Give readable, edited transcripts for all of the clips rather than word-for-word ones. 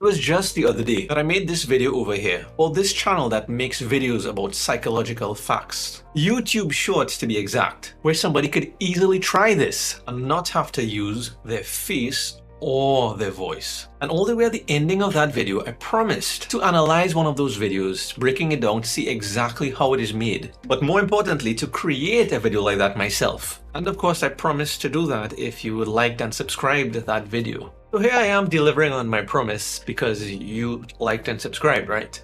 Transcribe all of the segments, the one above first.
was just the other day that I made this video over here, or this channel that makes videos about psychological facts. YouTube Shorts to be exact, where somebody could easily try this and not have to use their face or their voice. And all the way at the ending of that video, I promised to analyze one of those videos, breaking it down to see exactly how it is made. But more importantly, to create a video like that myself. And of course, I promised to do that if you would like and subscribe to that video. So here I am delivering on my promise because you liked and subscribed, right?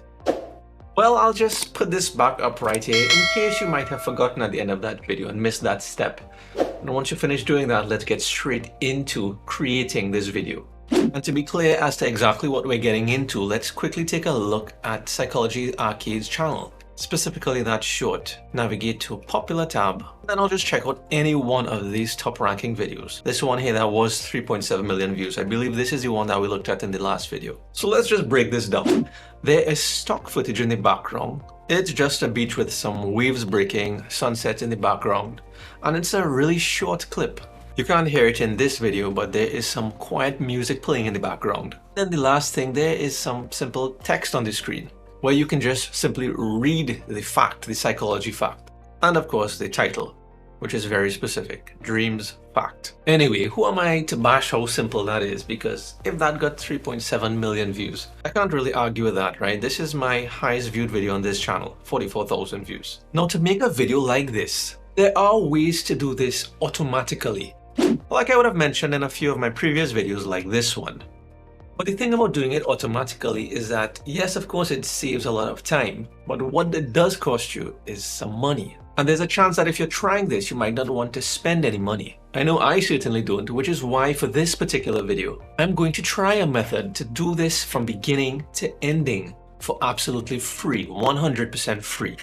Well, I'll just put this back up right here in case you might have forgotten at the end of that video and missed that step. And once you finish doing that, let's get straight into creating this video. And to be clear as to exactly what we're getting into, let's quickly take a look at Psychology Arcade's channel. Specifically that short. Navigate to popular tab, then I'll just check out any one of these top ranking videos. This one here that was 3.7 million views. I believe this is the one that we looked at in the last video. So let's just break this down. There is stock footage in the background. It's just a beach with some waves breaking, sunset in the background, and it's a really short clip. You can't hear it in this video, but there is some quiet music playing in the background. Then the last thing, there is some simple text on the screen, where you can just simply read the fact, the psychology fact. And of course the title, which is very specific, Dreams Fact. Anyway, who am I to bash how simple that is? Because if that got 3.7 million views, I can't really argue with that, right? This is my highest viewed video on this channel, 44,000 views. Now to make a video like this, there are ways to do this automatically. Like I would have mentioned in a few of my previous videos like this one. But the thing about doing it automatically is that, yes, of course, it saves a lot of time, but what it does cost you is some money. And there's a chance that if you're trying this, you might not want to spend any money. I know I certainly don't, which is why for this particular video, I'm going to try a method to do this from beginning to ending for absolutely free, 100% free.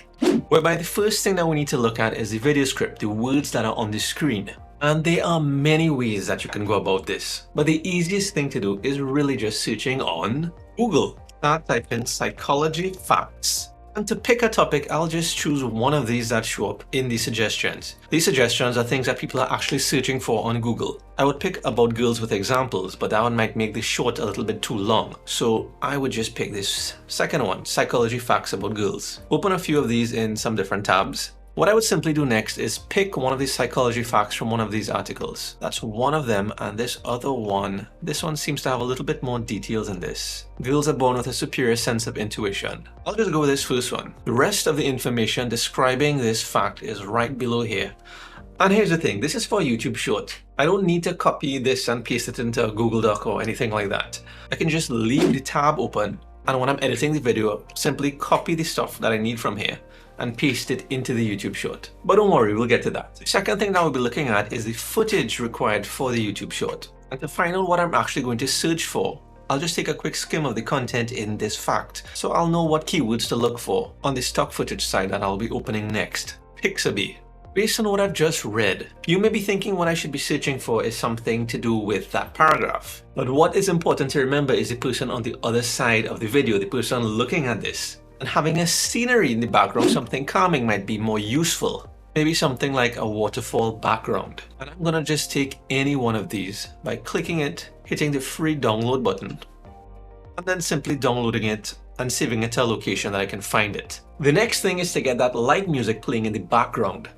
Whereby the first thing that we need to look at is the video script, the words that are on the screen. And there are many ways that you can go about this. But the easiest thing to do is really just searching on Google. Start typing psychology facts. And to pick a topic, I'll just choose one of these that show up in the suggestions. These suggestions are things that people are actually searching for on Google. I would pick about girls with examples, but that one might make the short a little bit too long. So I would just pick this second one, psychology facts about girls. Open a few of these in some different tabs. What I would simply do next is pick one of these psychology facts from one of these articles. That's one of them, and this other one, this one seems to have a little bit more details in this. Girls are born with a superior sense of intuition. I'll just go with this first one. The rest of the information describing this fact is right below here. And here's the thing, this is for YouTube Short. I don't need to copy this and paste it into a Google Doc or anything like that. I can just leave the tab open, and when I'm editing the video, simply copy the stuff that I need from here and paste it into the YouTube Short. But don't worry, we'll get to that. The second thing that we'll be looking at is the footage required for the YouTube Short. And to find out what I'm actually going to search for, I'll just take a quick skim of the content in this fact, so I'll know what keywords to look for on the stock footage side that I'll be opening next. Pixabay. Based on what I've just read, you may be thinking what I should be searching for is something to do with that paragraph. But what is important to remember is the person on the other side of the video, the person looking at this. And having a scenery in the background, something calming, might be more useful. Maybe something like a waterfall background. And I'm gonna just take any one of these by clicking it, hitting the free download button, and then simply downloading it and saving it to a location that I can find it. The next thing is to get that light music playing in the background.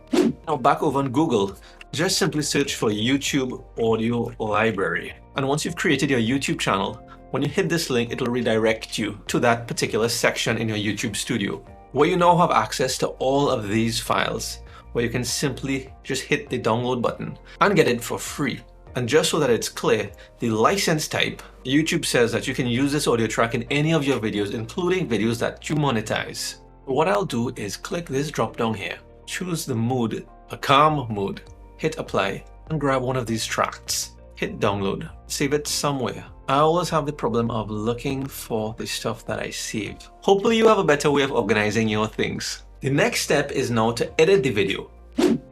Now back over on Google, just simply search for YouTube Audio Library. And once you've created your YouTube channel, when you hit this link, it'll redirect you to that particular section in your YouTube studio, where you now have access to all of these files, where you can simply just hit the download button and get it for free. And just so that it's clear, the license type, YouTube says that you can use this audio track in any of your videos, including videos that you monetize. What I'll do is click this drop down here, choose the mood, a calm mood, hit apply, and grab one of these tracks. Hit download, save it somewhere. I always have the problem of looking for the stuff that I save. Hopefully you have a better way of organizing your things. The next step is now to edit the video.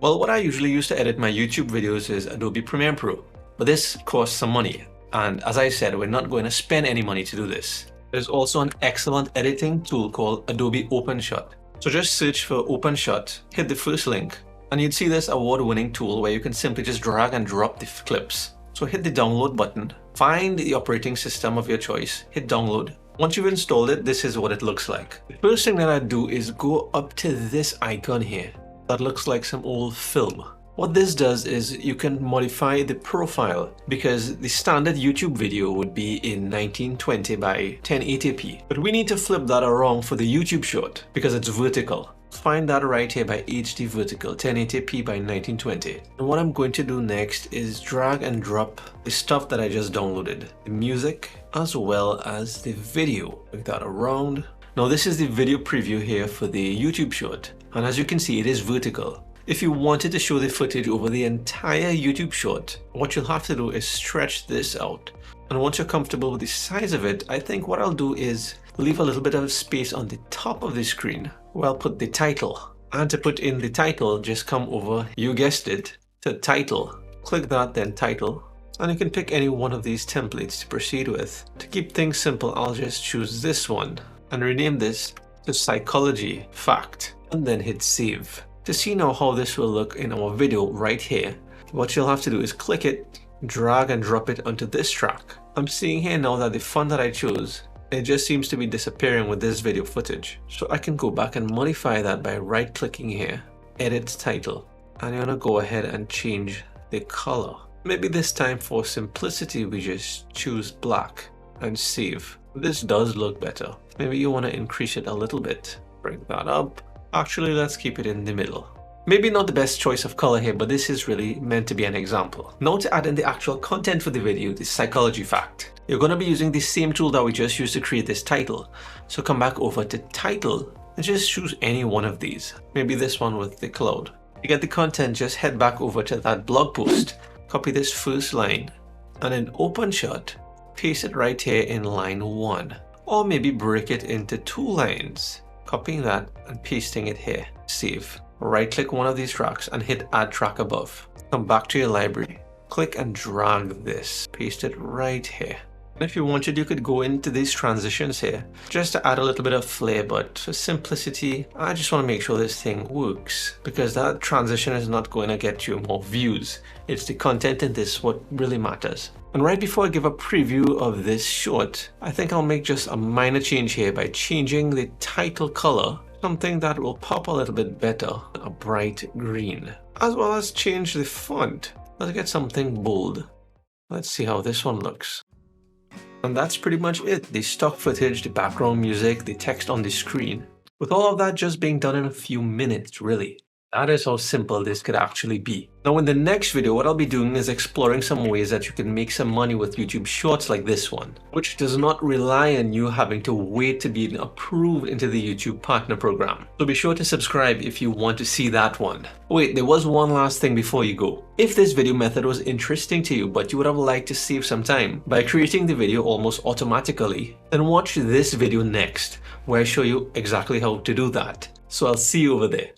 Well, what I usually use to edit my YouTube videos is Adobe Premiere Pro, but this costs some money. And as I said, we're not going to spend any money to do this. There's also an excellent editing tool called Adobe OpenShot. So just search for OpenShot, hit the first link, and you'd see this award-winning tool where you can simply just drag and drop the clips. So hit the download button Find the operating system of your choice, hit download. Once you've installed it, this is what it looks like. The first thing that I do is go up to this icon here. That looks like some old film. What this does is you can modify the profile, because the standard YouTube video would be in 1920 by 1080p. But we need to flip that around for the YouTube short because it's vertical. Find that right here by HD vertical, 1080p by 1920. And what I'm going to do next is drag and drop the stuff that I just downloaded. The music as well as the video. Bring that around. Now this is the video preview here for the YouTube short. And as you can see, it is vertical. If you wanted to show the footage over the entire YouTube short, what you'll have to do is stretch this out. And once you're comfortable with the size of it, I think what I'll do is leave a little bit of space on the top of the screen where I'll put the title. And to put in the title, just come over, you guessed it, to title. Click that, then title. And you can pick any one of these templates to proceed with. To keep things simple, I'll just choose this one and rename this to Psychology Fact, and then hit save. To see now how this will look in our video right here, what you'll have to do is click it, drag and drop it onto this track. I'm seeing here now that the font that I chose, it just seems to be disappearing with this video footage. So I can go back and modify that by right clicking here, edit title, and I'm gonna go ahead and change the color. Maybe this time for simplicity we just choose black and save. This does look better. Maybe you want to increase it a little bit. Bring that up. Actually, let's keep it in the middle. Maybe not the best choice of color here, but this is really meant to be an example. Now to add in the actual content for the video, the psychology fact. You're going to be using the same tool that we just used to create this title. So come back over to title and just choose any one of these. Maybe this one with the cloud. To get the content, just head back over to that blog post. Copy this first line and in OpenShot, paste it right here in line 1. Or maybe break it into 2 lines. Copying that and pasting it here. Save. Right click one of these tracks and hit add track above. Come back to your library. Click and drag this. Paste it right here. And if you wanted, you could go into these transitions here just to add a little bit of flair, but for simplicity, I just want to make sure this thing works, because that transition is not going to get you more views. It's the content in this what really matters. And right before I give a preview of this short, I think I'll make just a minor change here by changing the title color, something that will pop a little bit better, a bright green, as well as change the font. Let's get something bold. Let's see how this one looks. And that's pretty much it. The stock footage, the background music, the text on the screen. With all of that just being done in a few minutes, really. That is how simple this could actually be. Now in the next video, what I'll be doing is exploring some ways that you can make some money with YouTube Shorts like this one, which does not rely on you having to wait to be approved into the YouTube Partner Program. So be sure to subscribe if you want to see that one. Wait, there was one last thing before you go. If this video method was interesting to you, but you would have liked to save some time by creating the video almost automatically, then watch this video next, where I show you exactly how to do that. So I'll see you over there.